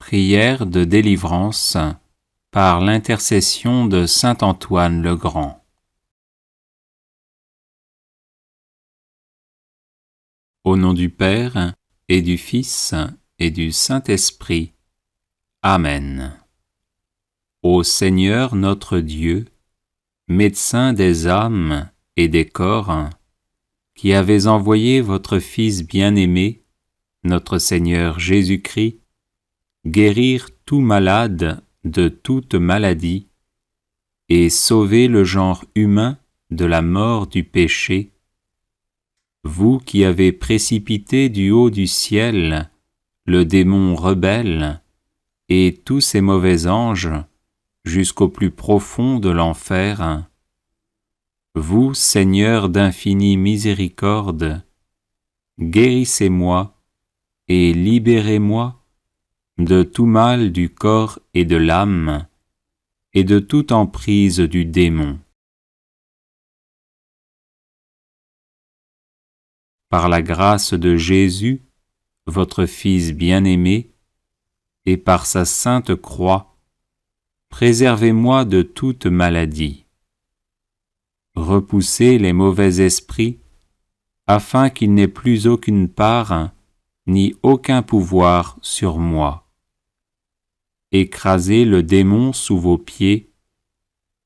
Prière de délivrance par l'intercession de saint Antoine le Grand. Au nom du Père, et du Fils, et du Saint-Esprit. Amen. Ô Seigneur notre Dieu, médecin des âmes et des corps, qui avez envoyé votre Fils bien-aimé, notre Seigneur Jésus-Christ, guérir tout malade de toute maladie, et sauver le genre humain de la mort du péché, vous qui avez précipité du haut du ciel le démon rebelle et tous ses mauvais anges jusqu'au plus profond de l'enfer, vous, Seigneur d'infinie miséricorde, guérissez-moi et libérez-moi de tout mal du corps et de l'âme, et de toute emprise du démon. Par la grâce de Jésus, votre Fils bien-aimé, et par sa sainte croix, préservez-moi de toute maladie. Repoussez les mauvais esprits, afin qu'ils n'aient plus aucune part, ni aucun pouvoir sur moi. Écrasez le démon sous vos pieds,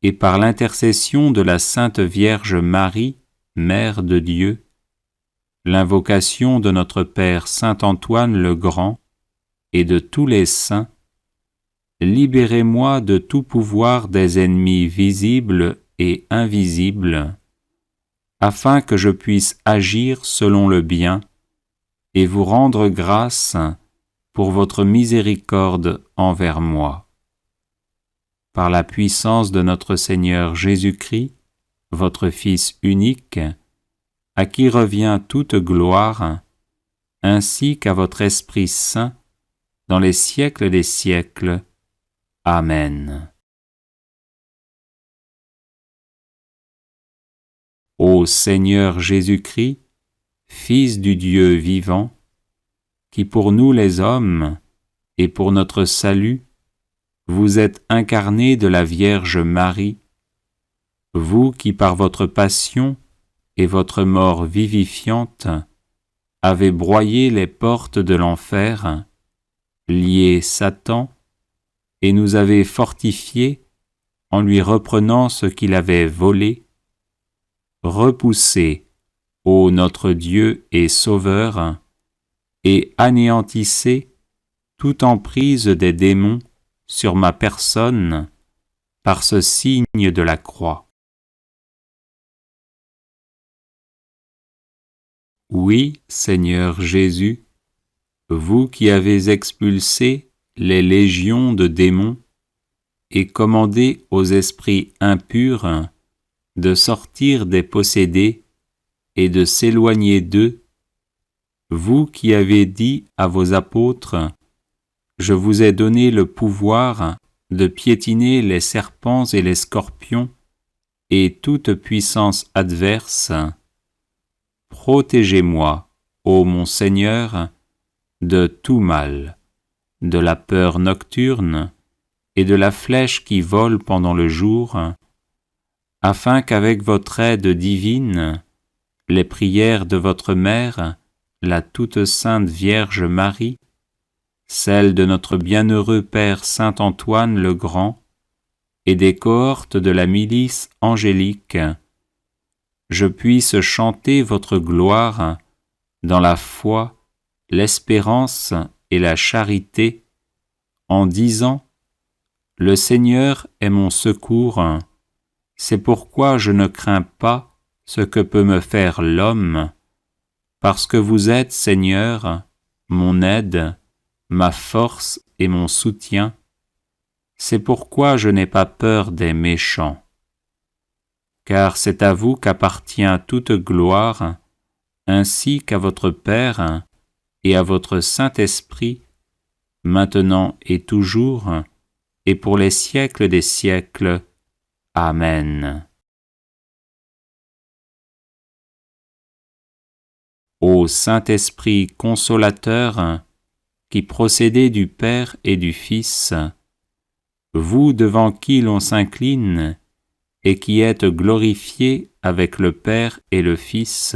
et par l'intercession de la Sainte Vierge Marie, Mère de Dieu, l'invocation de notre Père Saint Antoine le Grand et de tous les saints, libérez-moi de tout pouvoir des ennemis visibles et invisibles, afin que je puisse agir selon le bien et vous rendre grâce pour votre miséricorde envers moi. Par la puissance de notre Seigneur Jésus-Christ, votre Fils unique, à qui revient toute gloire, ainsi qu'à votre Esprit Saint, dans les siècles des siècles. Amen. Ô Seigneur Jésus-Christ, Fils du Dieu vivant, qui pour nous les hommes, et pour notre salut, vous êtes incarné de la Vierge Marie, vous qui par votre passion et votre mort vivifiante avez broyé les portes de l'enfer, lié Satan, et nous avez fortifiés en lui reprenant ce qu'il avait volé, repoussez, ô notre Dieu et Sauveur, et anéantissez toute emprise des démons sur ma personne par ce signe de la croix. Oui, Seigneur Jésus, vous qui avez expulsé les légions de démons et commandé aux esprits impurs de sortir des possédés et de s'éloigner d'eux, vous qui avez dit à vos apôtres, « Je vous ai donné le pouvoir de piétiner les serpents et les scorpions et toute puissance adverse, protégez-moi, ô mon Seigneur, de tout mal, de la peur nocturne et de la flèche qui vole pendant le jour, afin qu'avec votre aide divine, les prières de votre Mère, la toute sainte Vierge Marie, celles de notre bienheureux Père Saint Antoine le Grand, et des cohortes de la milice angélique, je puisse chanter votre gloire dans la foi, l'espérance et la charité, en disant « Le Seigneur est mon secours, c'est pourquoi je ne crains pas ce que peut me faire l'homme, parce que vous êtes, Seigneur, mon aide, ma force et mon soutien, c'est pourquoi je n'ai pas peur des méchants. Car c'est à vous qu'appartient toute gloire, ainsi qu'à votre Père et à votre Saint-Esprit, maintenant et toujours, et pour les siècles des siècles. Amen. Ô Saint-Esprit consolateur, qui procédez du Père et du Fils, vous devant qui l'on s'incline et qui êtes glorifiés avec le Père et le Fils,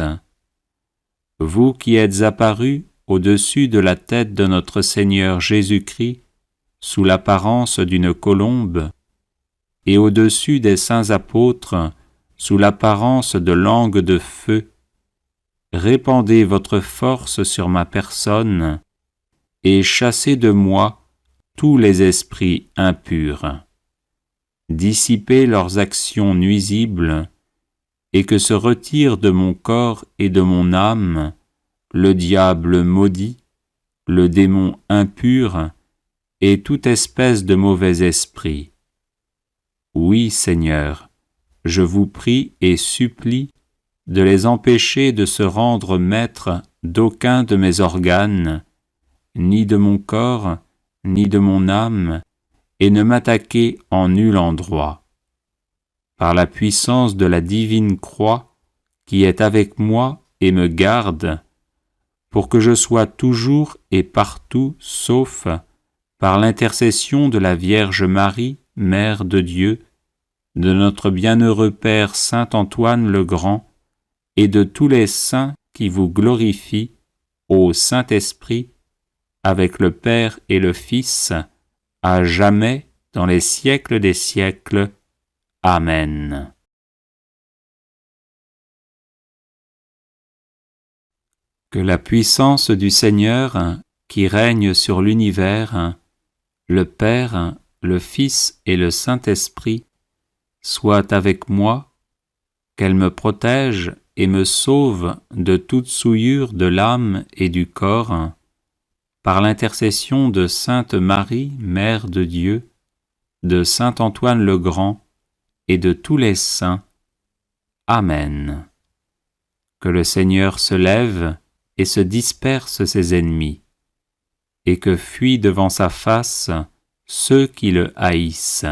vous qui êtes apparus au-dessus de la tête de notre Seigneur Jésus-Christ sous l'apparence d'une colombe, et au-dessus des saints apôtres sous l'apparence de langues de feu, répandez votre force sur ma personne et chassez de moi tous les esprits impurs. Dissipez leurs actions nuisibles et que se retire de mon corps et de mon âme le diable maudit, le démon impur et toute espèce de mauvais esprit. Oui, Seigneur, je vous prie et supplie de les empêcher de se rendre maîtres d'aucun de mes organes, ni de mon corps, ni de mon âme, et ne m'attaquer en nul endroit. Par la puissance de la divine croix qui est avec moi et me garde, pour que je sois toujours et partout sauf par l'intercession de la Vierge Marie, Mère de Dieu, de notre bienheureux Père Saint Antoine le Grand, et de tous les saints qui vous glorifient, ô Saint-Esprit, avec le Père et le Fils, à jamais dans les siècles des siècles. Amen. Que la puissance du Seigneur, qui règne sur l'univers, le Père, le Fils et le Saint-Esprit, soit avec moi, qu'elle me protège et me sauve de toute souillure de l'âme et du corps, par l'intercession de Sainte Marie, Mère de Dieu, de Saint Antoine le Grand et de tous les saints. Amen. Que le Seigneur se lève et se disperse ses ennemis, et que fuient devant sa face ceux qui le haïssent,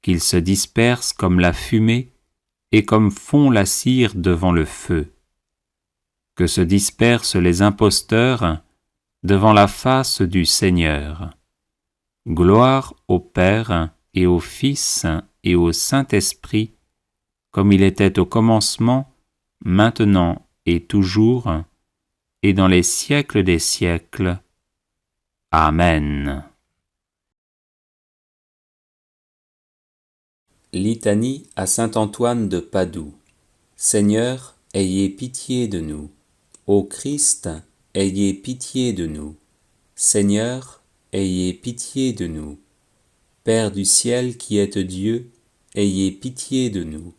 qu'ils se dispersent comme la fumée et comme fond la cire devant le feu, que se dispersent les imposteurs devant la face du Seigneur. Gloire au Père et au Fils et au Saint-Esprit, comme il était au commencement, maintenant et toujours, et dans les siècles des siècles. Amen. Litanie à saint Antoine de Padoue. Seigneur, ayez pitié de nous. Ô Christ, ayez pitié de nous. Seigneur, ayez pitié de nous. Père du ciel qui êtes Dieu, ayez pitié de nous.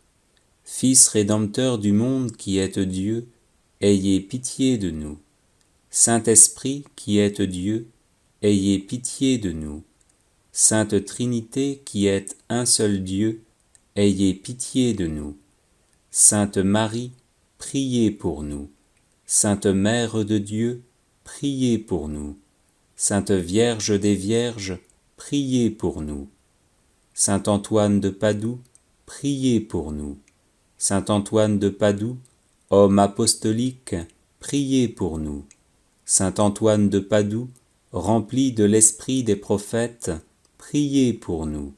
Fils rédempteur du monde qui êtes Dieu, ayez pitié de nous. Saint-Esprit qui êtes Dieu, ayez pitié de nous. Sainte Trinité qui êtes un seul Dieu, ayez pitié de nous. Sainte Marie, priez pour nous. Sainte Mère de Dieu, priez pour nous. Sainte Vierge des Vierges, priez pour nous. Saint Antoine de Padoue, priez pour nous. Saint Antoine de Padoue, homme apostolique, priez pour nous. Saint Antoine de Padoue, rempli de l'esprit des prophètes, priez pour nous.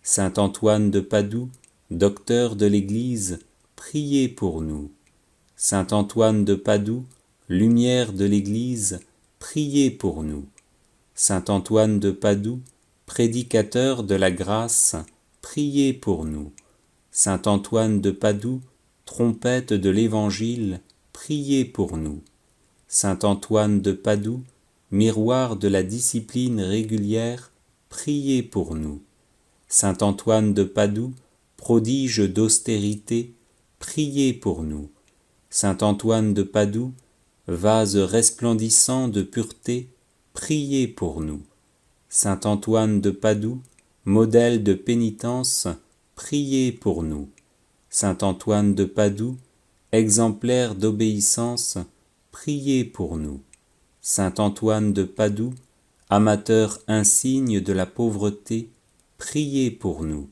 Saint Antoine de Padoue, docteur de l'Église, priez pour nous. Saint Antoine de Padoue, lumière de l'Église, priez pour nous. Saint Antoine de Padoue, prédicateur de la grâce, priez pour nous. Saint Antoine de Padoue, trompette de l'Évangile, priez pour nous. Saint Antoine de Padoue, miroir de la discipline régulière, priez pour nous. Saint Antoine de Padoue, prodige d'austérité, priez pour nous. Saint Antoine de Padoue, vase resplendissant de pureté, priez pour nous. Saint Antoine de Padoue, modèle de pénitence, priez pour nous. Saint Antoine de Padoue, exemplaire d'obéissance, priez pour nous. Saint Antoine de Padoue, amateur insigne de la pauvreté, priez pour nous.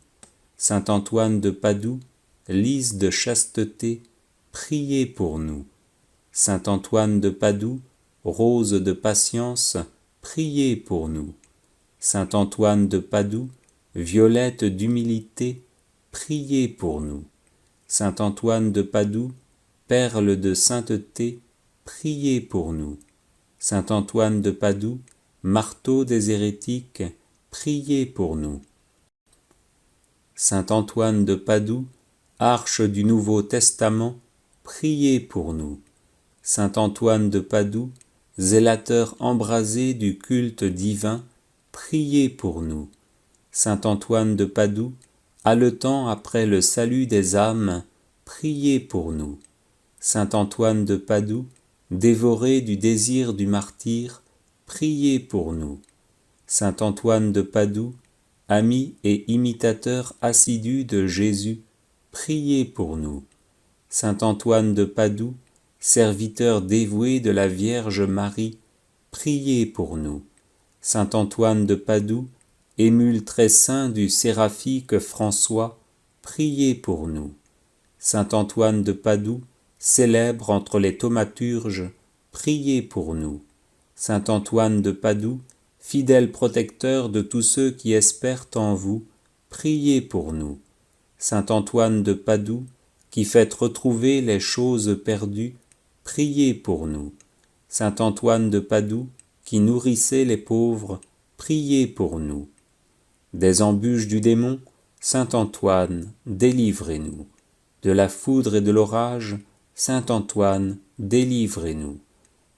Saint Antoine de Padoue, lys de chasteté, priez pour nous. Saint Antoine de Padoue, rose de patience, priez pour nous. Saint Antoine de Padoue, violette d'humilité, priez pour nous. Saint Antoine de Padoue, perle de sainteté, priez pour nous. Saint Antoine de Padoue, marteau des hérétiques, priez pour nous. Saint Antoine de Padoue, arche du Nouveau Testament, priez pour nous. Saint Antoine de Padoue, zélateur embrasé du culte divin, priez pour nous. Saint Antoine de Padoue, haletant après le salut des âmes, priez pour nous. Saint Antoine de Padoue, dévoré du désir du martyre, priez pour nous. Saint Antoine de Padoue, ami et imitateur assidu de Jésus, priez pour nous. Saint Antoine de Padoue, serviteur dévoué de la Vierge Marie, priez pour nous. Saint Antoine de Padoue, émule très saint du séraphique François, priez pour nous. Saint Antoine de Padoue, célèbre entre les thaumaturges, priez pour nous. Saint Antoine de Padoue, fidèle protecteur de tous ceux qui espèrent en vous, priez pour nous. Saint Antoine de Padoue, qui faites retrouver les choses perdues, priez pour nous. Saint Antoine de Padoue, qui nourrissez les pauvres, priez pour nous. Des embûches du démon, Saint Antoine, délivrez-nous. De la foudre et de l'orage, Saint Antoine, délivrez-nous.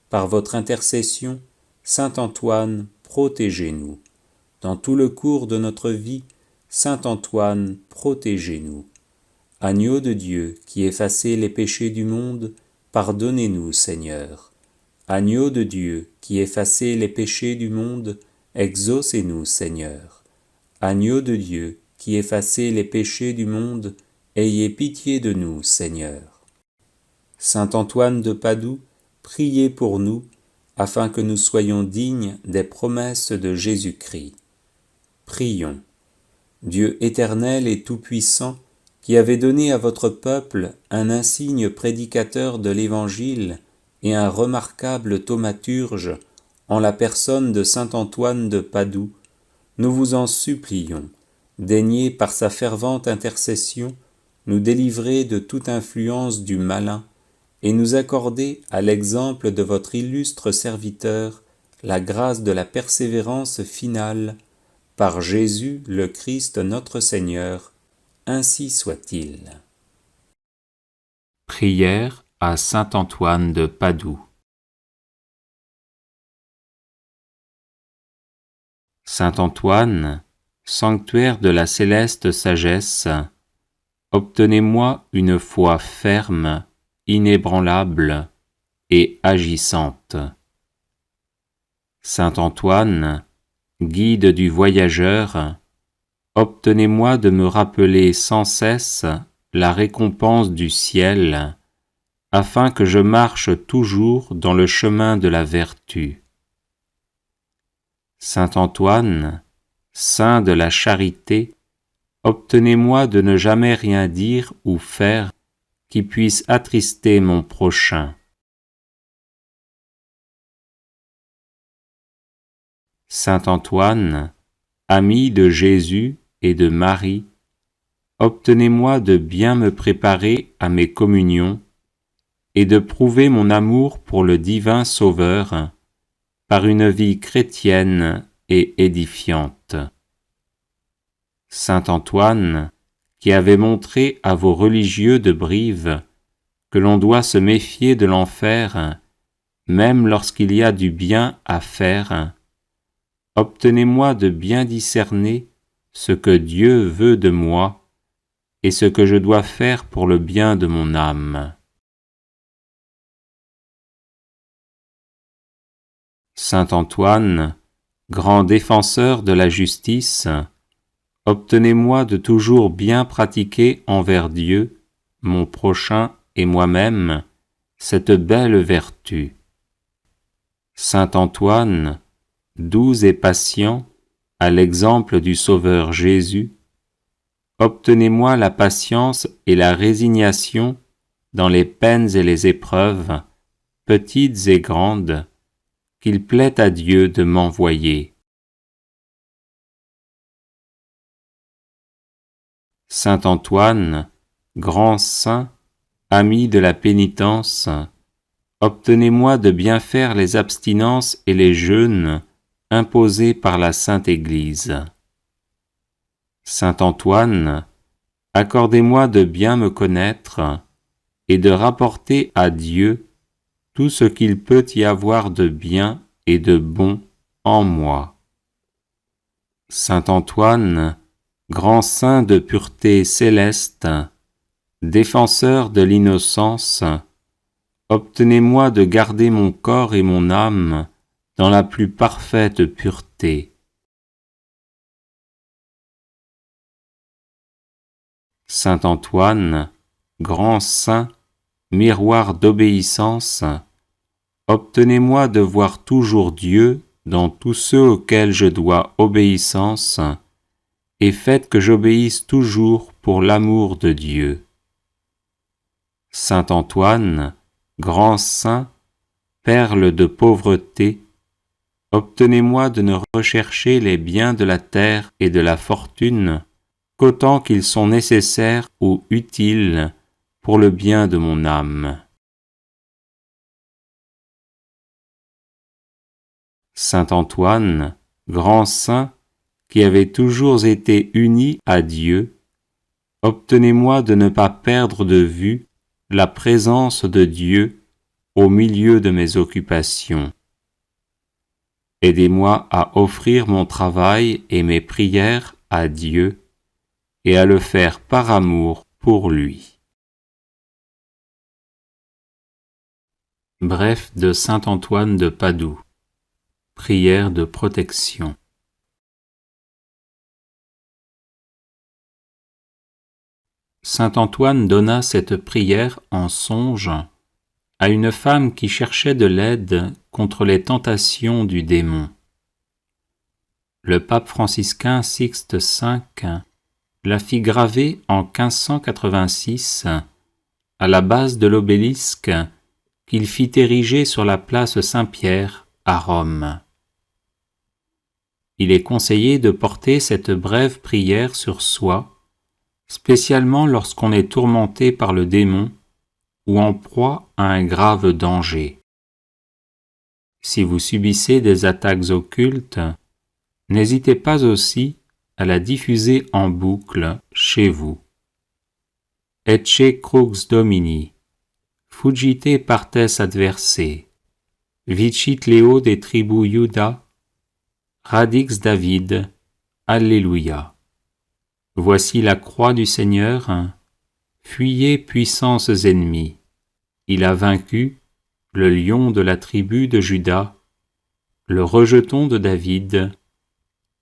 Par votre intercession, Saint Antoine, protégez-nous. Dans tout le cours de notre vie, Saint Antoine, protégez-nous. Agneau de Dieu, qui effacez les péchés du monde, pardonnez-nous, Seigneur. Agneau de Dieu, qui effacez les péchés du monde, exaucez-nous, Seigneur. Agneau de Dieu, qui effacez les péchés du monde, ayez pitié de nous, Seigneur. Saint Antoine de Padoue, priez pour nous, afin que nous soyons dignes des promesses de Jésus-Christ. Prions. Dieu éternel et tout-puissant, qui avez donné à votre peuple un insigne prédicateur de l'Évangile et un remarquable thaumaturge en la personne de saint Antoine de Padoue, nous vous en supplions, daignez par sa fervente intercession nous délivrer de toute influence du malin et nous accorder, à l'exemple de votre illustre serviteur, la grâce de la persévérance finale, par Jésus le Christ notre Seigneur, ainsi soit-il. Prière à saint Antoine de Padoue. Saint Antoine, sanctuaire de la céleste sagesse, obtenez-moi une foi ferme, inébranlable et agissante. Saint Antoine, guide du voyageur, obtenez-moi de me rappeler sans cesse la récompense du ciel, afin que je marche toujours dans le chemin de la vertu. Saint Antoine, saint de la charité, obtenez-moi de ne jamais rien dire ou faire qui puisse attrister mon prochain. Saint Antoine, ami de Jésus et de Marie, obtenez-moi de bien me préparer à mes communions et de prouver mon amour pour le divin Sauveur par une vie chrétienne et édifiante. Saint Antoine, qui avait montré à vos religieux de Brive que l'on doit se méfier de l'enfer, même lorsqu'il y a du bien à faire, obtenez-moi de bien discerner ce que Dieu veut de moi et ce que je dois faire pour le bien de mon âme. Saint Antoine, grand défenseur de la justice, obtenez-moi de toujours bien pratiquer envers Dieu, mon prochain et moi-même, cette belle vertu. Saint Antoine, doux et patient, à l'exemple du Sauveur Jésus, obtenez-moi la patience et la résignation dans les peines et les épreuves, petites et grandes, qu'il plaît à Dieu de m'envoyer. Saint Antoine, grand saint, ami de la pénitence, obtenez-moi de bien faire les abstinences et les jeûnes imposés par la Sainte Église. Saint Antoine, accordez-moi de bien me connaître et de rapporter à Dieu tout ce qu'il peut y avoir de bien et de bon en moi. Saint Antoine, grand saint de pureté céleste, défenseur de l'innocence, obtenez-moi de garder mon corps et mon âme dans la plus parfaite pureté. Saint Antoine, grand saint, miroir d'obéissance, obtenez-moi de voir toujours Dieu dans tous ceux auxquels je dois obéissance, et faites que j'obéisse toujours pour l'amour de Dieu. Saint Antoine, grand saint, perle de pauvreté, obtenez-moi de ne rechercher les biens de la terre et de la fortune qu'autant qu'ils sont nécessaires ou utiles pour le bien de mon âme. Saint Antoine, grand saint, qui avez toujours été uni à Dieu, obtenez-moi de ne pas perdre de vue la présence de Dieu au milieu de mes occupations. Aidez-moi à offrir mon travail et mes prières à Dieu et à le faire par amour pour lui. Bref de Saint Antoine de Padoue. Prière de protection. Saint Antoine donna cette prière en songe à une femme qui cherchait de l'aide contre les tentations du démon. Le pape franciscain Sixte V la fit graver en 1586 à la base de l'obélisque qu'il fit ériger sur la place Saint-Pierre à Rome. Il est conseillé de porter cette brève prière sur soi, spécialement lorsqu'on est tourmenté par le démon ou en proie à un grave danger. Si vous subissez des attaques occultes, n'hésitez pas aussi à la diffuser en boucle chez vous. Ecce crux Domini, fuggite partes adversae, vicit Leo de tribu Iuda, radix David, Alléluia. Voici la croix du Seigneur, fuyez puissances ennemies. Il a vaincu le lion de la tribu de Juda, le rejeton de David.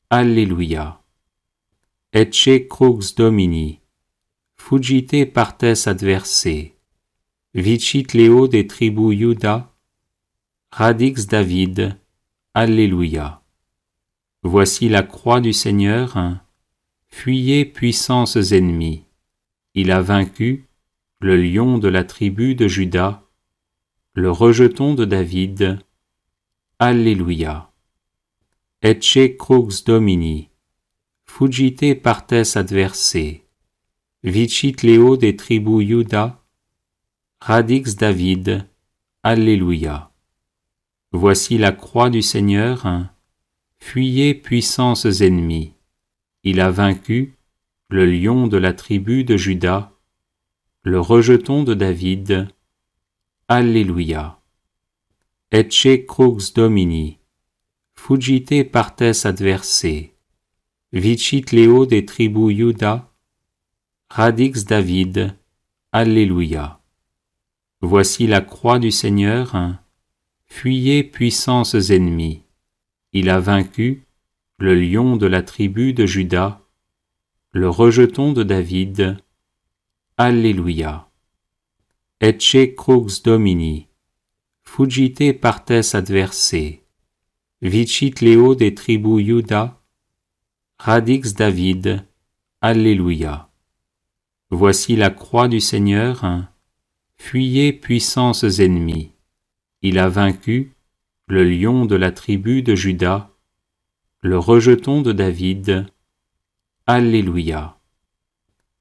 Alléluia. Ecce crux Domini, fuggite partes adversae, vicit Leo de tribu Iuda, radix David. Alléluia. Voici la croix du Seigneur, fuyez puissances ennemies. Il a vaincu le lion de la tribu de Juda, le rejeton de David. Alléluia. Ecce crux Domini, fuggite partes adversae, vicit Leo de tribu Iuda, radix David. Alléluia. Voici la croix du Seigneur, fuyez puissances ennemies. Il a vaincu le lion de la tribu de Juda, le rejeton de David. Alléluia. Ecce crux Domini, fuggite partes adversae, vicit Leo de tribu Iuda, radix David. Alléluia. Voici la croix du Seigneur, fuyez puissances ennemies. Il a vaincu le lion de la tribu de Juda, le rejeton de David. Alléluia. Ecce crux Domini, fuggite partes adversae, vicit Leo de tribu Iuda, radix David. Alléluia. Voici la croix du Seigneur, fuyez puissances ennemies. Il a vaincu le lion de la tribu de Juda, le rejeton de David. Alléluia.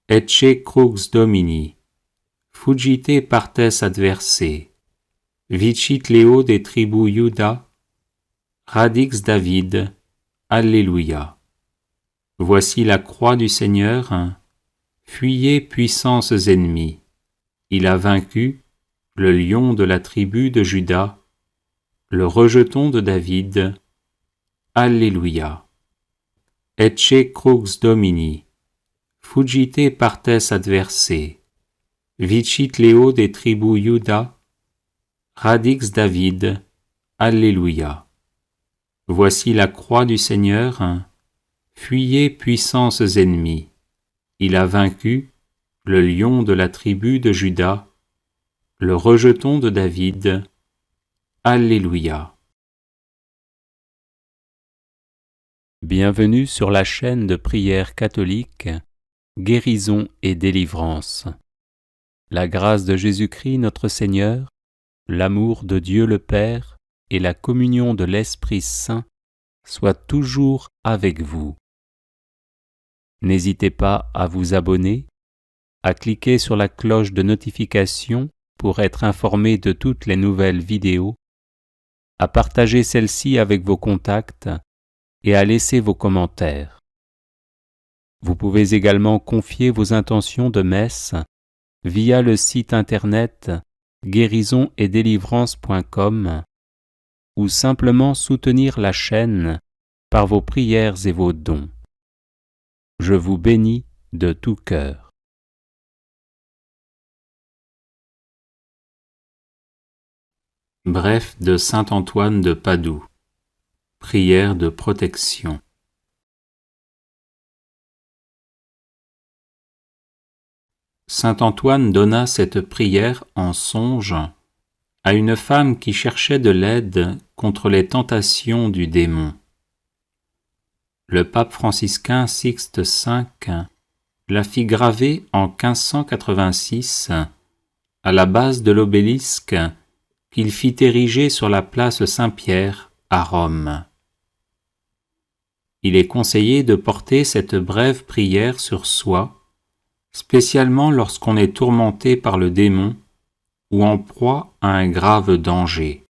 Ecce crux Domini, fugite partes adversae, vicit Leo des tribus Juda, radix David. Alléluia. Voici la croix du Seigneur, fuyez puissances ennemis. Il a vaincu le lion de la tribu de Juda, le rejeton de David. Alléluia. Ecce crux Domini, fugite partes adversae, vicit Leo des tribus Juda, radix David. Alléluia. Voici la croix du Seigneur, fuyez puissances ennemis. Il a vaincu le lion de la tribu de Juda, le rejeton de David. Alléluia. Bienvenue sur la chaîne de prière catholique, Guérison et délivrance. La grâce de Jésus-Christ notre Seigneur, l'amour de Dieu le Père et la communion de l'Esprit Saint soient toujours avec vous. N'hésitez pas à vous abonner, à cliquer sur la cloche de notification pour être informé de toutes les nouvelles vidéos, à partager celle-ci avec vos contacts et à laisser vos commentaires. Vous pouvez également confier vos intentions de messe via le site internet guérisonetdélivrance.com ou simplement soutenir la chaîne par vos prières et vos dons. Je vous bénis de tout cœur. Bref de saint Antoine de Padoue. Prière de protection. Saint Antoine donna cette prière en songe à une femme qui cherchait de l'aide contre les tentations du démon. Le pape franciscain Sixte V la fit graver en 1586 à la base de l'obélisque qu'il fit ériger sur la place Saint-Pierre à Rome. Il est conseillé de porter cette brève prière sur soi, spécialement lorsqu'on est tourmenté par le démon ou en proie à un grave danger.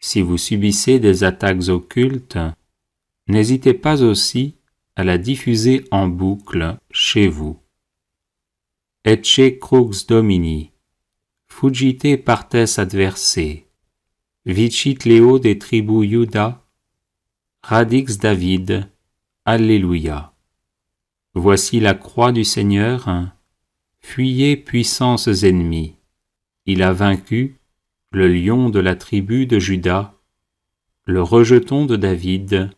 Si vous subissez des attaques occultes, n'hésitez pas aussi à la diffuser en boucle chez vous. Ecce crux Domini, fugite partes adversae, vicit Leo des tribus Juda, radix David. Alléluia. Voici la croix du Seigneur, fuyez puissances ennemis. Il a vaincu le lion de la tribu de Juda, le rejeton de David.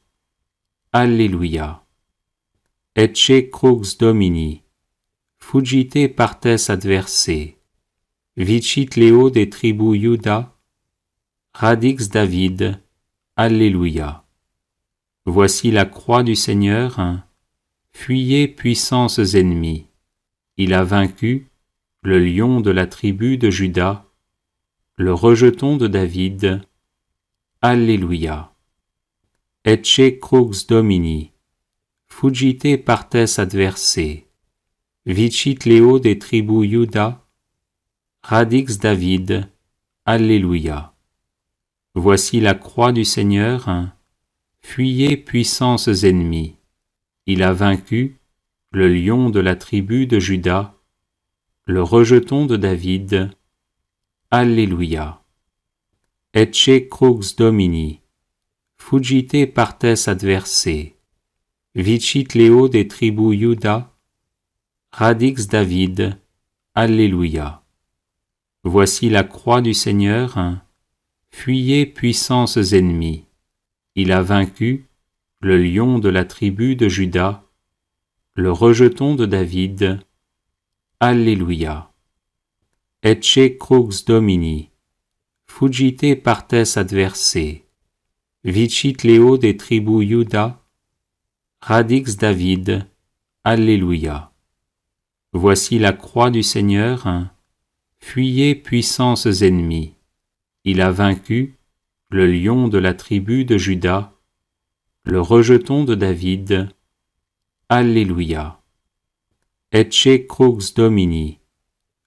Alléluia. Ecce crux Domini, fugite partes adversae, vicit Leo des tribus Juda, radix David. Alléluia. Voici la croix du Seigneur, fuyez puissances ennemis. Il a vaincu le lion de la tribu de Juda, le rejeton de David. Alléluia. Ecce crux Domini, fugite partes adversae, vicit Leo des tribus Juda, radix David. Alléluia. Voici la croix du Seigneur, fuyez puissances ennemis. Il a vaincu le lion de la tribu de Juda, le rejeton de David. Alléluia. Ecce crux Domini, fugite partes adversae, vicit Leo des tribus Juda, radix David. Alléluia. Voici la croix du Seigneur, fuyez puissances ennemis. Il a vaincu le lion de la tribu de Juda, le rejeton de David. Alléluia. Ecce crux Domini, fugite partes adversae, vicit Leo des tribus Juda, radix David. Alléluia. Voici la croix du Seigneur, fuyez puissances ennemis. Il a vaincu le lion de la tribu de Juda, le rejeton de David. Alléluia. Ecce crux Domini,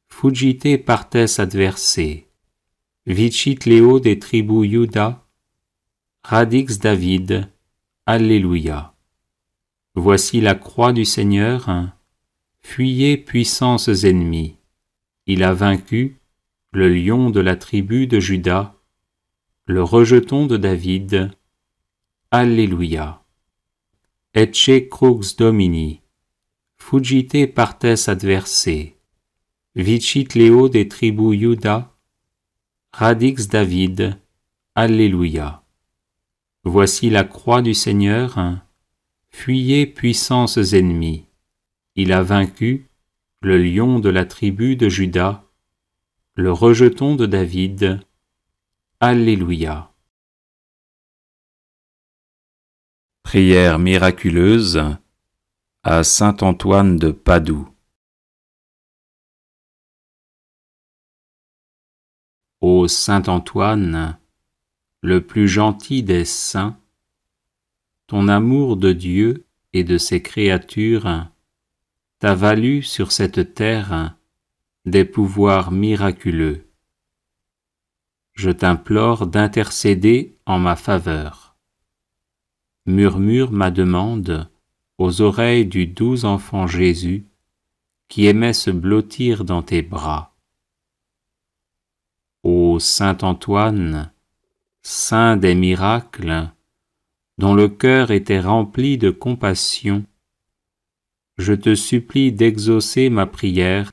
fugite partes adversae, vicit Leo des tribus Juda, radix David. Alléluia. Voici la croix du Seigneur, fuyez puissances ennemies. Il a vaincu le lion de la tribu de Juda, le rejeton de David. Alléluia. Ecce crux Domini, fugite partes adversae, vicit Leo des tribus Juda, radix David. Alléluia. Voici la croix du Seigneur, fuyez puissances ennemies. Il a vaincu le lion de la tribu de Juda, le rejeton de David. Alléluia. Prière miraculeuse à saint Antoine de Padoue. Ô saint Antoine, le plus gentil des saints, ton amour de Dieu et de ses créatures t'a valu sur cette terre des pouvoirs miraculeux. Je t'implore d'intercéder en ma faveur. Murmure ma demande aux oreilles du doux enfant Jésus qui aimait se blottir dans tes bras. Ô saint Antoine, saint des miracles, dont le cœur était rempli de compassion, je te supplie d'exaucer ma prière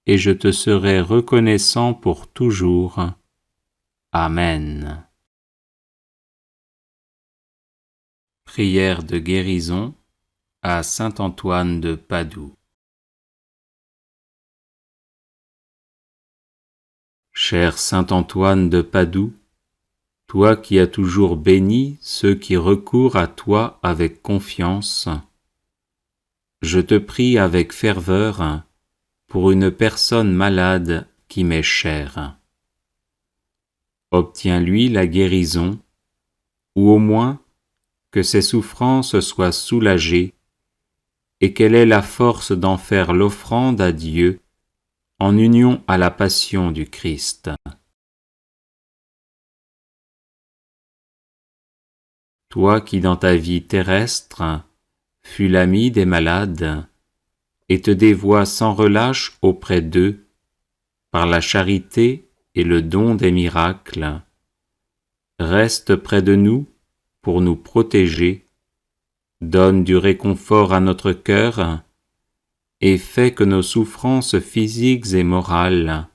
et je te serai reconnaissant pour toujours. Amen. Prière de guérison à saint Antoine de Padoue. Cher saint Antoine de Padoue, toi qui as toujours béni ceux qui recourent à toi avec confiance, je te prie avec ferveur pour une personne malade qui m'est chère. Obtiens-lui la guérison, ou au moins que ses souffrances soient soulagées et qu'elle ait la force d'en faire l'offrande à Dieu en union à la passion du Christ. Toi qui dans ta vie terrestre fus l'ami des malades et te dévoies sans relâche auprès d'eux par la charité et le don des miracles, reste près de nous pour nous protéger, donne du réconfort à notre cœur et fais que nos souffrances physiques et morales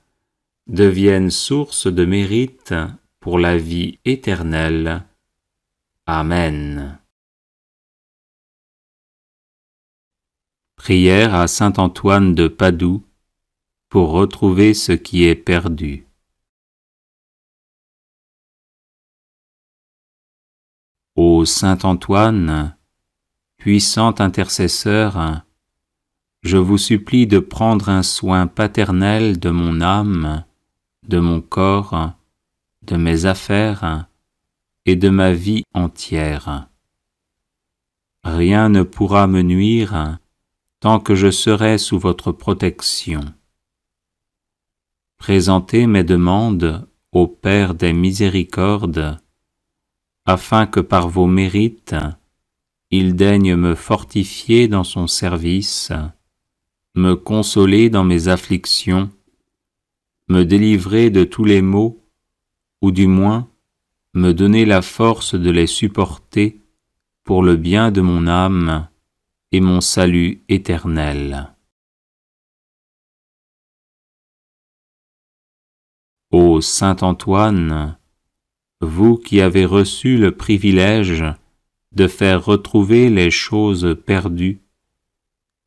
deviennent source de mérite pour la vie éternelle. Amen. Prière à saint Antoine de Padoue pour retrouver ce qui est perdu. Ô saint Antoine, puissant intercesseur, je vous supplie de prendre un soin paternel de mon âme, de mon corps, de mes affaires et de ma vie entière. Rien ne pourra me nuire tant que je serai sous votre protection. Présentez mes demandes au Père des miséricordes, afin que par vos mérites, il daigne me fortifier dans son service, me consoler dans mes afflictions, me délivrer de tous les maux, ou du moins me donner la force de les supporter pour le bien de mon âme et mon salut éternel. Ô saint Antoine, vous qui avez reçu le privilège de faire retrouver les choses perdues,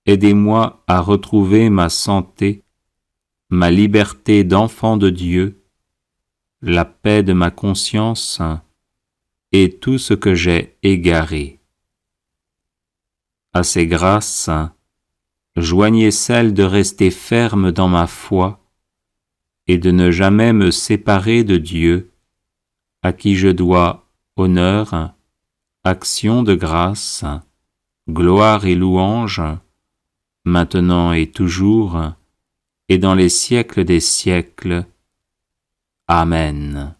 aidez-moi à retrouver ma santé, ma liberté d'enfant de Dieu, la paix de ma conscience et tout ce que j'ai égaré. À ces grâces, joignez celle de rester ferme dans ma foi et de ne jamais me séparer de Dieu, à qui je dois honneur, action de grâce, gloire et louange, maintenant et toujours, et dans les siècles des siècles. Amen.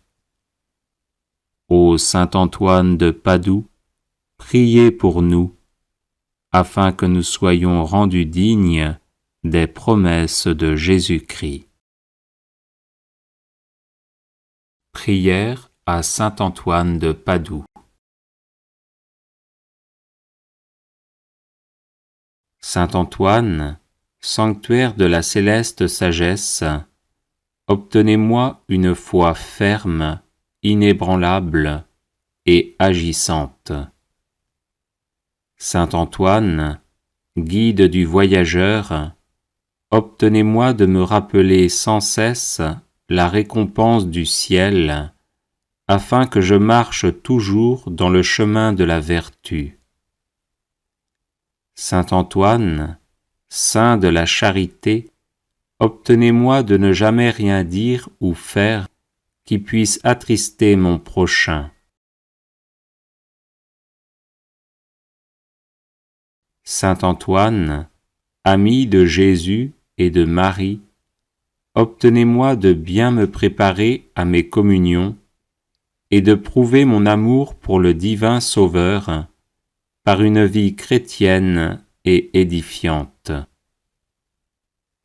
Ô saint Antoine de Padoue, priez pour nous, afin que nous soyons rendus dignes des promesses de Jésus-Christ. Prière à saint Antoine de Padoue. Saint Antoine, sanctuaire de la céleste sagesse, obtenez-moi une foi ferme, inébranlable et agissante. Saint Antoine, guide du voyageur, obtenez-moi de me rappeler sans cesse la récompense du ciel, afin que je marche toujours dans le chemin de la vertu. Saint Antoine, saint de la charité, obtenez-moi de ne jamais rien dire ou faire qui puisse attrister mon prochain. Saint Antoine, ami de Jésus et de Marie, obtenez-moi de bien me préparer à mes communions et de prouver mon amour pour le divin Sauveur par une vie chrétienne et édifiante.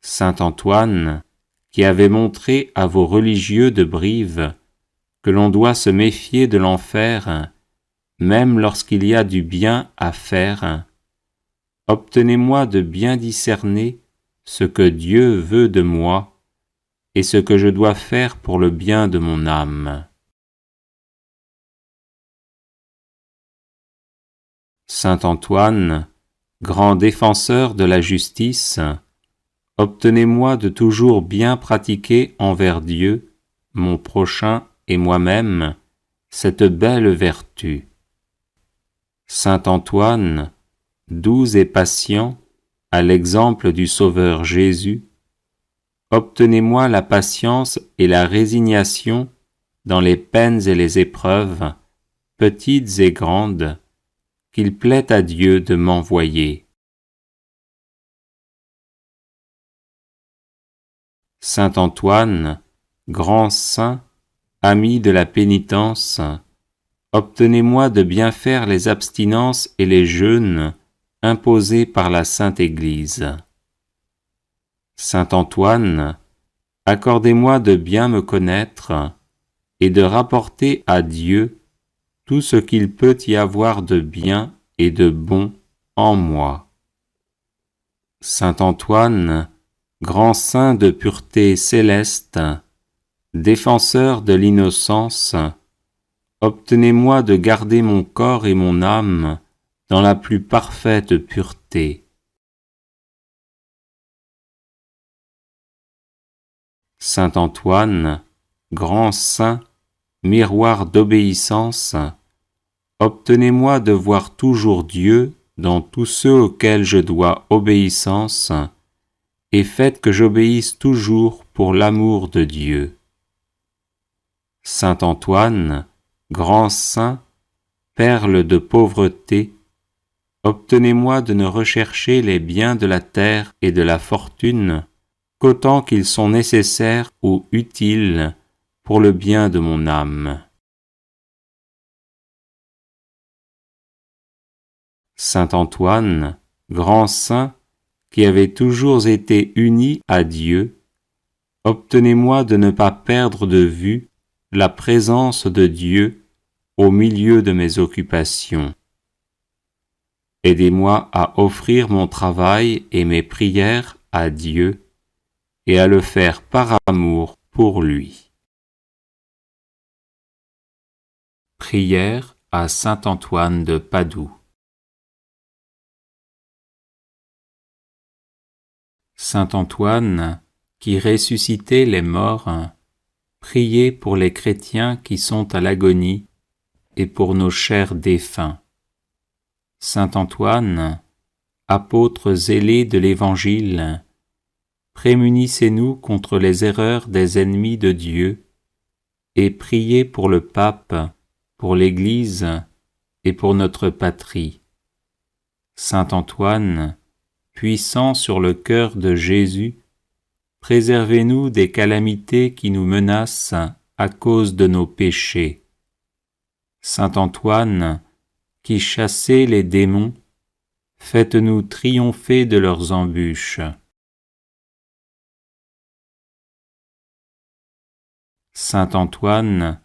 Saint Antoine, qui avait montré à vos religieux de Brive que l'on doit se méfier de l'enfer, même lorsqu'il y a du bien à faire, obtenez-moi de bien discerner ce que Dieu veut de moi et ce que je dois faire pour le bien de mon âme. Saint Antoine, grand défenseur de la justice, obtenez-moi de toujours bien pratiquer envers Dieu, mon prochain et moi-même, cette belle vertu. Saint Antoine, doux et patient, à l'exemple du Sauveur Jésus, obtenez-moi la patience et la résignation dans les peines et les épreuves, petites et grandes, qu'il plaît à Dieu de m'envoyer. Saint Antoine, grand saint, ami de la pénitence, obtenez-moi de bien faire les abstinences et les jeûnes imposés par la Sainte Église. Saint Antoine, accordez-moi de bien me connaître et de rapporter à Dieu tout ce qu'il peut y avoir de bien et de bon en moi. Saint Antoine, grand saint de pureté céleste, défenseur de l'innocence, obtenez-moi de garder mon corps et mon âme dans la plus parfaite pureté. Saint Antoine, grand saint, miroir d'obéissance, obtenez-moi de voir toujours Dieu dans tous ceux auxquels je dois obéissance, et faites que j'obéisse toujours pour l'amour de Dieu. Saint Antoine, grand saint, perle de pauvreté, obtenez-moi de ne rechercher les biens de la terre et de la fortune qu'autant qu'ils sont nécessaires ou utiles pour le bien de mon âme. Saint Antoine, grand saint, qui avez toujours été uni à Dieu, obtenez-moi de ne pas perdre de vue la présence de Dieu au milieu de mes occupations. Aidez-moi à offrir mon travail et mes prières à Dieu et à le faire par amour pour lui. Prière à saint Antoine de Padoue. Saint Antoine, qui ressuscitait les morts, priez pour les chrétiens qui sont à l'agonie et pour nos chers défunts. Saint Antoine, apôtre zélé de l'Évangile, prémunissez-nous contre les erreurs des ennemis de Dieu et priez pour le pape, pour l'Église et pour notre patrie. Saint Antoine, puissant sur le cœur de Jésus, préservez-nous des calamités qui nous menacent à cause de nos péchés. Saint Antoine, qui chassez les démons, faites-nous triompher de leurs embûches. Saint Antoine,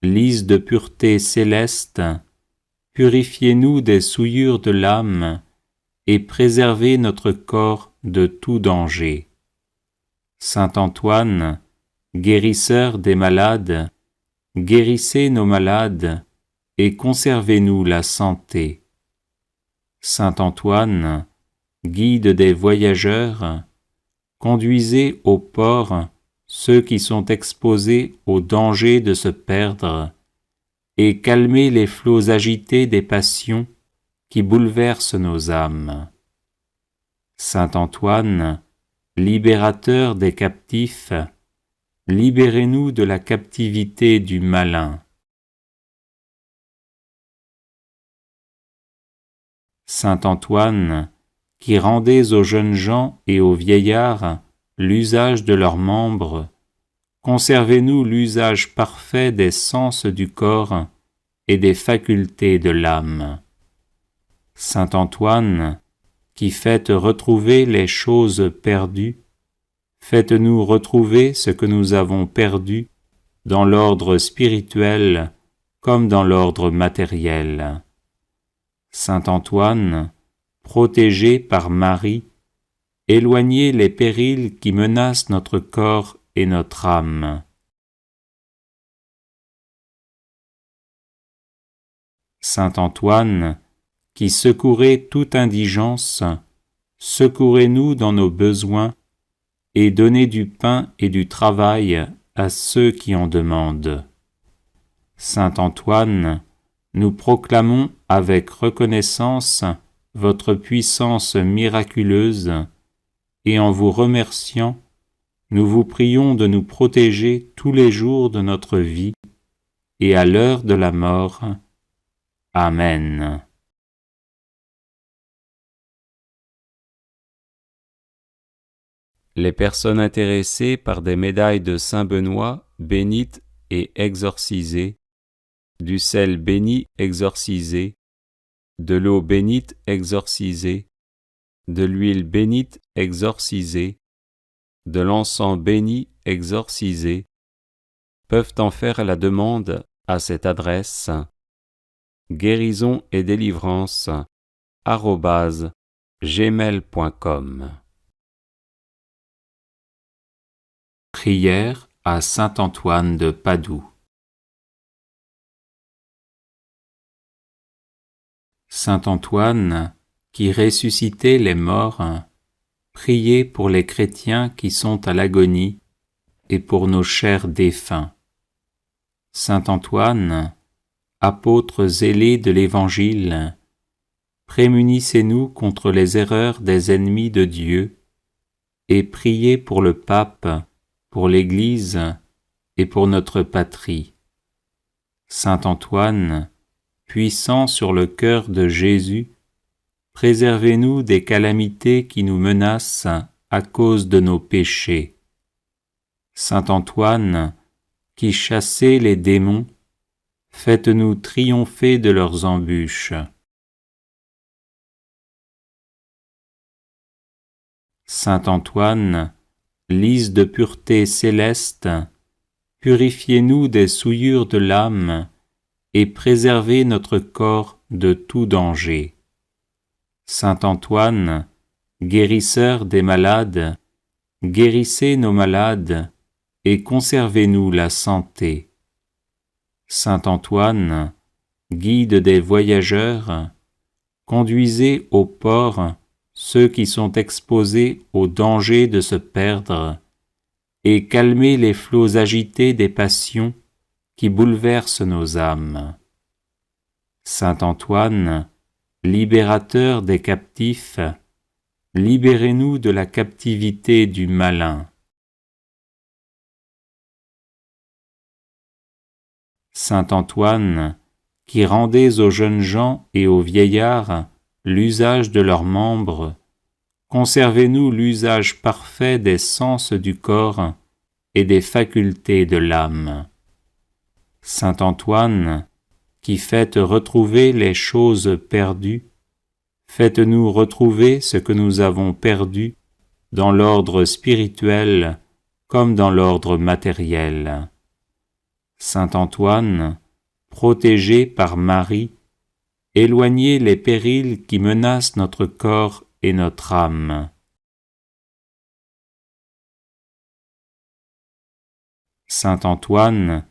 lys de pureté céleste, purifiez-nous des souillures de l'âme et préservez notre corps de tout danger. Saint Antoine, guérisseur des malades, guérissez nos malades et conservez-nous la santé. Saint Antoine, guide des voyageurs, conduisez au port ceux qui sont exposés au danger de se perdre et calmez les flots agités des passions qui bouleversent nos âmes. Saint Antoine, libérateur des captifs, libérez-nous de la captivité du malin. Saint Antoine, qui rendez aux jeunes gens et aux vieillards l'usage de leurs membres, conservez-nous l'usage parfait des sens du corps et des facultés de l'âme. Saint Antoine, qui faites retrouver les choses perdues, faites-nous retrouver ce que nous avons perdu dans l'ordre spirituel comme dans l'ordre matériel. Saint Antoine, protégé par Marie, éloignez les périls qui menacent notre corps et notre âme. Saint Antoine, qui secourez toute indigence, secourez-nous dans nos besoins et donnez du pain et du travail à ceux qui en demandent. Saint Antoine, nous proclamons avec reconnaissance votre puissance miraculeuse et en vous remerciant, nous vous prions de nous protéger tous les jours de notre vie et à l'heure de la mort. Amen. Les personnes intéressées par des médailles de Saint Benoît bénites et exorcisées, du sel béni exorcisé, de l'eau bénite exorcisée, de l'huile bénite exorcisée, de l'encens béni exorcisé, peuvent en faire la demande à cette adresse guérison et délivrance @gmail.com. Prière à Saint Antoine de Padoue. Saint Antoine, qui ressuscitez les morts, priez pour les chrétiens qui sont à l'agonie et pour nos chers défunts. Saint Antoine, apôtre zélé de l'Évangile, prémunissez-nous contre les erreurs des ennemis de Dieu et priez pour le pape, pour l'Église et pour notre patrie. Saint Antoine, puissant sur le cœur de Jésus, préservez-nous des calamités qui nous menacent à cause de nos péchés. Saint Antoine, qui chassez les démons, faites-nous triompher de leurs embûches. Saint Antoine, lys de pureté céleste, purifiez-nous des souillures de l'âme et préservez notre corps de tout danger. Saint Antoine, guérisseur des malades, guérissez nos malades et conservez-nous la santé. Saint Antoine, guide des voyageurs, conduisez au port ceux qui sont exposés au danger de se perdre et calmez les flots agités des passions qui bouleversent nos âmes. Saint Antoine, libérateur des captifs, libérez-nous de la captivité du malin. Saint Antoine, qui rendez aux jeunes gens et aux vieillards l'usage de leurs membres, conservez-nous l'usage parfait des sens du corps et des facultés de l'âme. Saint Antoine, qui faites retrouver les choses perdues, faites-nous retrouver ce que nous avons perdu dans l'ordre spirituel comme dans l'ordre matériel. Saint Antoine, protégé par Marie, éloignez les périls qui menacent notre corps et notre âme. Saint Antoine,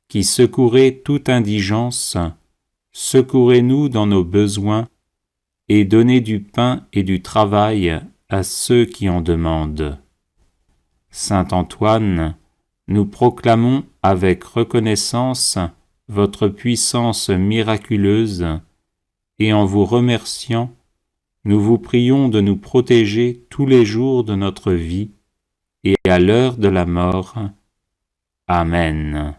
qui secourez toute indigence, secourez-nous dans nos besoins et donnez du pain et du travail à ceux qui en demandent. Saint Antoine, nous proclamons avec reconnaissance votre puissance miraculeuse et en vous remerciant, nous vous prions de nous protéger tous les jours de notre vie et à l'heure de la mort. Amen.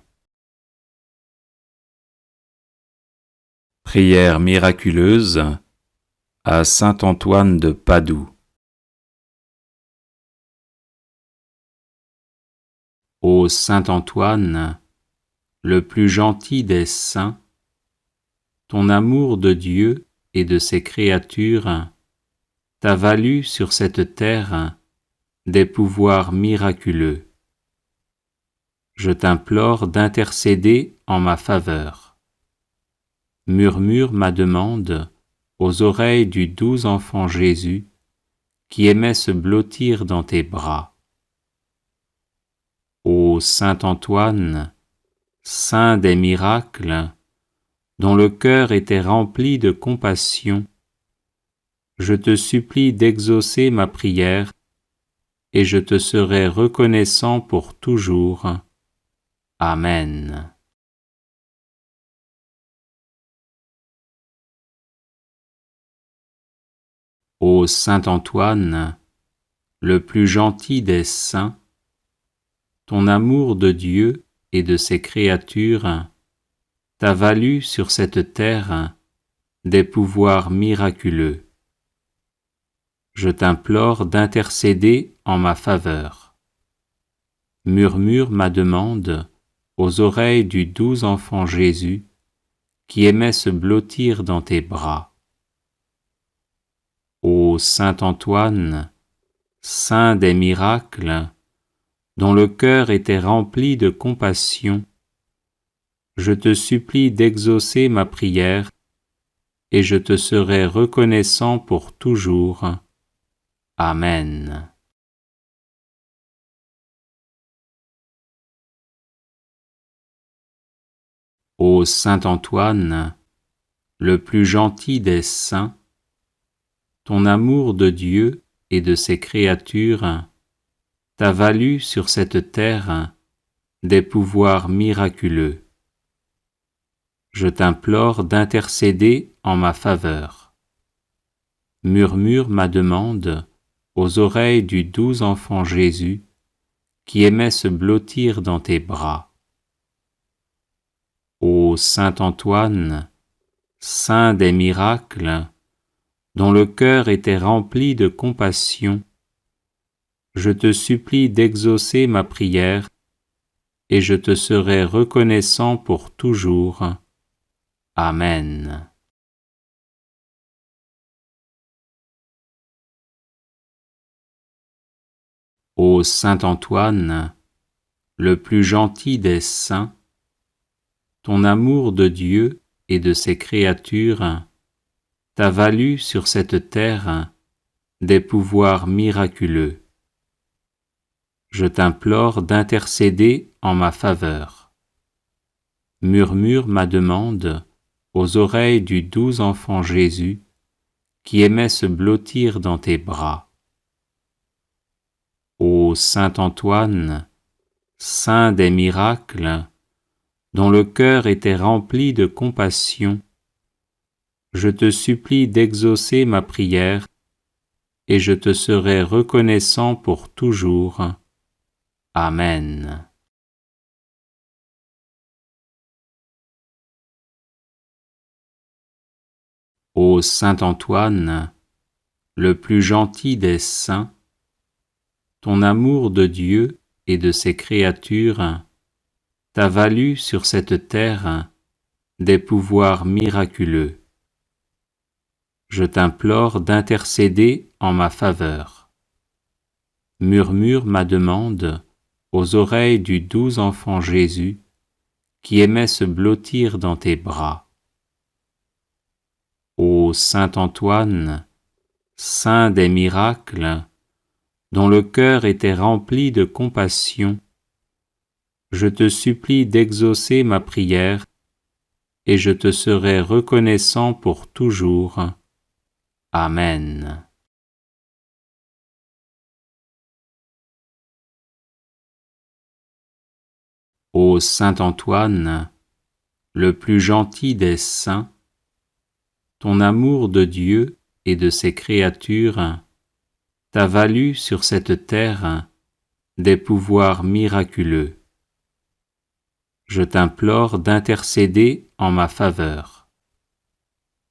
Prière miraculeuse à Saint Antoine de Padoue. Ô Saint Antoine, le plus gentil des saints, ton amour de Dieu et de ses créatures t'a valu sur cette terre des pouvoirs miraculeux. Je t'implore d'intercéder en ma faveur. Murmure ma demande aux oreilles du doux enfant Jésus qui aimait se blottir dans tes bras. Ô Saint Antoine, saint des miracles, dont le cœur était rempli de compassion, je te supplie d'exaucer ma prière et je te serai reconnaissant pour toujours. Amen. Ô Saint Antoine, le plus gentil des saints, ton amour de Dieu et de ses créatures t'a valu sur cette terre des pouvoirs miraculeux. Je t'implore d'intercéder en ma faveur. Murmure ma demande aux oreilles du doux enfant Jésus qui aimait se blottir dans tes bras. Ô Saint Antoine, saint des miracles, dont le cœur était rempli de compassion, je te supplie d'exaucer ma prière et je te serai reconnaissant pour toujours. Amen. Ô Saint Antoine, le plus gentil des saints, ton amour de Dieu et de ses créatures t'a valu sur cette terre des pouvoirs miraculeux. Je t'implore d'intercéder en ma faveur. Murmure ma demande aux oreilles du doux enfant Jésus qui aimait se blottir dans tes bras. Ô Saint Antoine, saint des miracles, dont le cœur était rempli de compassion, je te supplie d'exaucer ma prière et je te serai reconnaissant pour toujours. Amen. Ô Saint Antoine, le plus gentil des saints, ton amour de Dieu et de ses créatures t'a valu sur cette terre des pouvoirs miraculeux. Je t'implore d'intercéder en ma faveur. Murmure ma demande aux oreilles du doux enfant Jésus qui aimait se blottir dans tes bras. Ô Saint Antoine, saint des miracles, dont le cœur était rempli de compassion, je te supplie d'exaucer ma prière et je te serai reconnaissant pour toujours. Amen. Ô saint Antoine, le plus gentil des saints, ton amour de Dieu et de ses créatures t'a valu sur cette terre des pouvoirs miraculeux. Je t'implore d'intercéder en ma faveur. Murmure ma demande aux oreilles du doux enfant Jésus qui aimait se blottir dans tes bras. Ô saint Antoine, saint des miracles, dont le cœur était rempli de compassion, je te supplie d'exaucer ma prière et je te serai reconnaissant pour toujours. Amen. Ô saint Antoine, le plus gentil des saints, ton amour de Dieu et de ses créatures t'a valu sur cette terre des pouvoirs miraculeux. Je t'implore d'intercéder en ma faveur.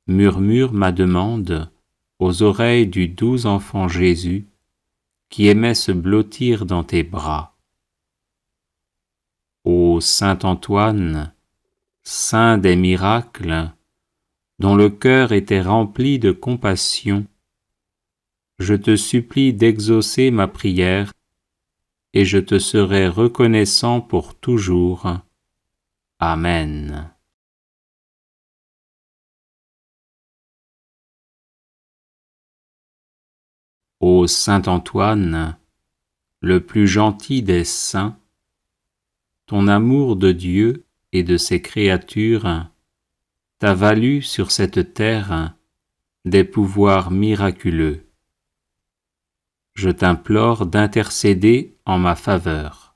Murmure ma demande aux oreilles du doux enfant Jésus qui aimait se blottir dans tes bras. Ô saint Antoine, saint des miracles, dont le cœur était rempli de compassion, je te supplie d'exaucer ma prière et je te serai reconnaissant pour toujours. Amen. Ô saint Antoine, le plus gentil des saints, ton amour de Dieu et de ses créatures t'a valu sur cette terre des pouvoirs miraculeux. Je t'implore d'intercéder en ma faveur.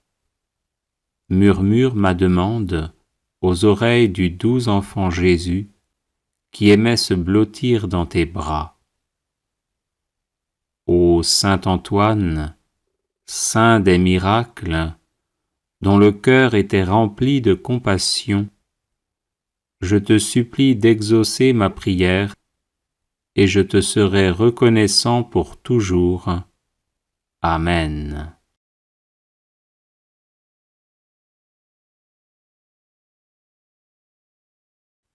Murmure ma demande aux oreilles du doux enfant Jésus qui aimait se blottir dans tes bras. Ô saint Antoine, saint des miracles, dont le cœur était rempli de compassion, je te supplie d'exaucer ma prière et je te serai reconnaissant pour toujours. Amen.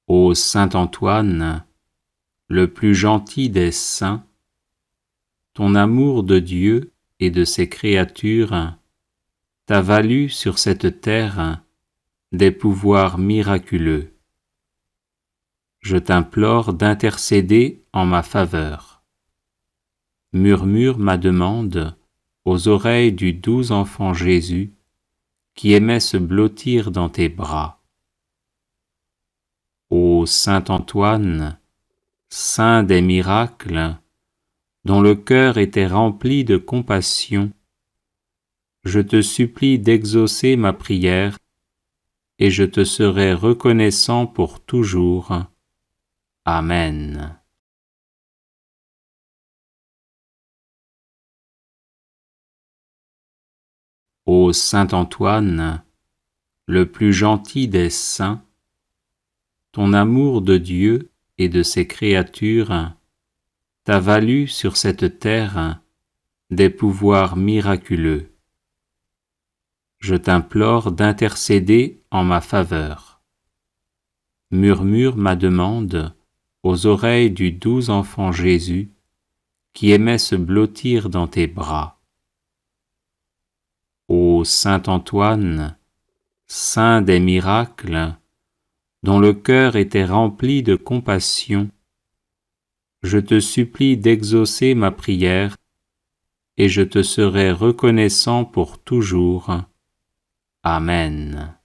Ô saint Antoine, le plus gentil des saints, ton amour de Dieu et de ses créatures t'a valu sur cette terre des pouvoirs miraculeux. Je t'implore d'intercéder en ma faveur. Murmure ma demande aux oreilles du doux enfant Jésus qui aimait se blottir dans tes bras. Ô saint Antoine, saint des miracles, dont le cœur était rempli de compassion, je te supplie d'exaucer ma prière et je te serai reconnaissant pour toujours. Amen. Ô saint Antoine, le plus gentil des saints, ton amour de Dieu et de ses créatures t'a valu sur cette terre des pouvoirs miraculeux. Je t'implore d'intercéder en ma faveur. Murmure ma demande aux oreilles du doux enfant Jésus qui aimait se blottir dans tes bras. Ô saint Antoine, saint des miracles, dont le cœur était rempli de compassion, je te supplie d'exaucer ma prière et je te serai reconnaissant pour toujours. Amen.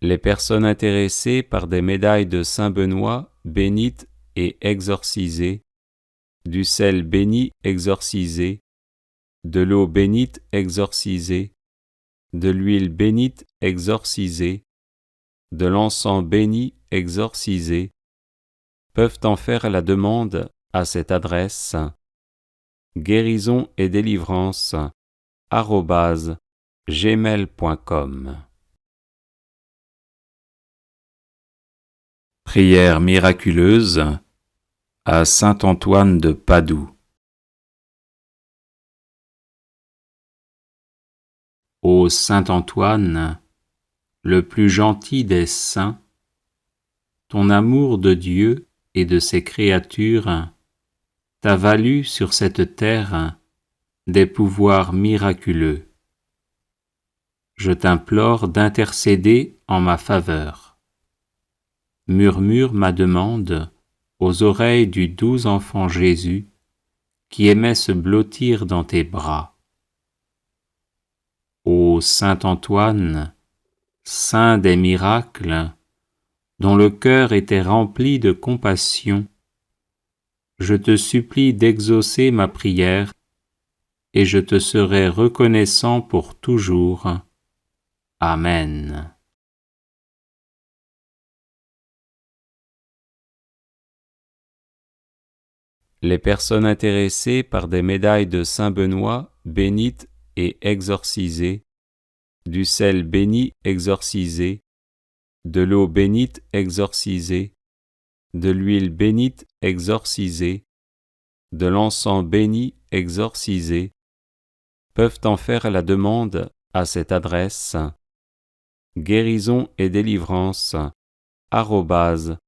Les personnes intéressées par des médailles de Saint Benoît bénites et exorcisées, du sel béni exorcisé, de l'eau bénite exorcisée, de l'huile bénite exorcisée, de l'encens béni exorcisé, peuvent en faire la demande à cette adresse guérison-et-délivrance@gmail.com. Prière miraculeuse à saint Antoine de Padoue. Ô saint Antoine, le plus gentil des saints, ton amour de Dieu et de ses créatures t'a valu sur cette terre des pouvoirs miraculeux. Je t'implore d'intercéder en ma faveur. Murmure ma demande aux oreilles du doux enfant Jésus qui aimait se blottir dans tes bras. Ô saint Antoine, saint des miracles, dont le cœur était rempli de compassion, je te supplie d'exaucer ma prière et je te serai reconnaissant pour toujours. Amen. Les personnes intéressées par des médailles de Saint Benoît bénites et exorcisées, du sel béni exorcisé, de l'eau bénite exorcisée, de l'huile bénite exorcisée, de l'encens béni exorcisé, peuvent en faire la demande à cette adresse guérison et délivrance @gmail.com.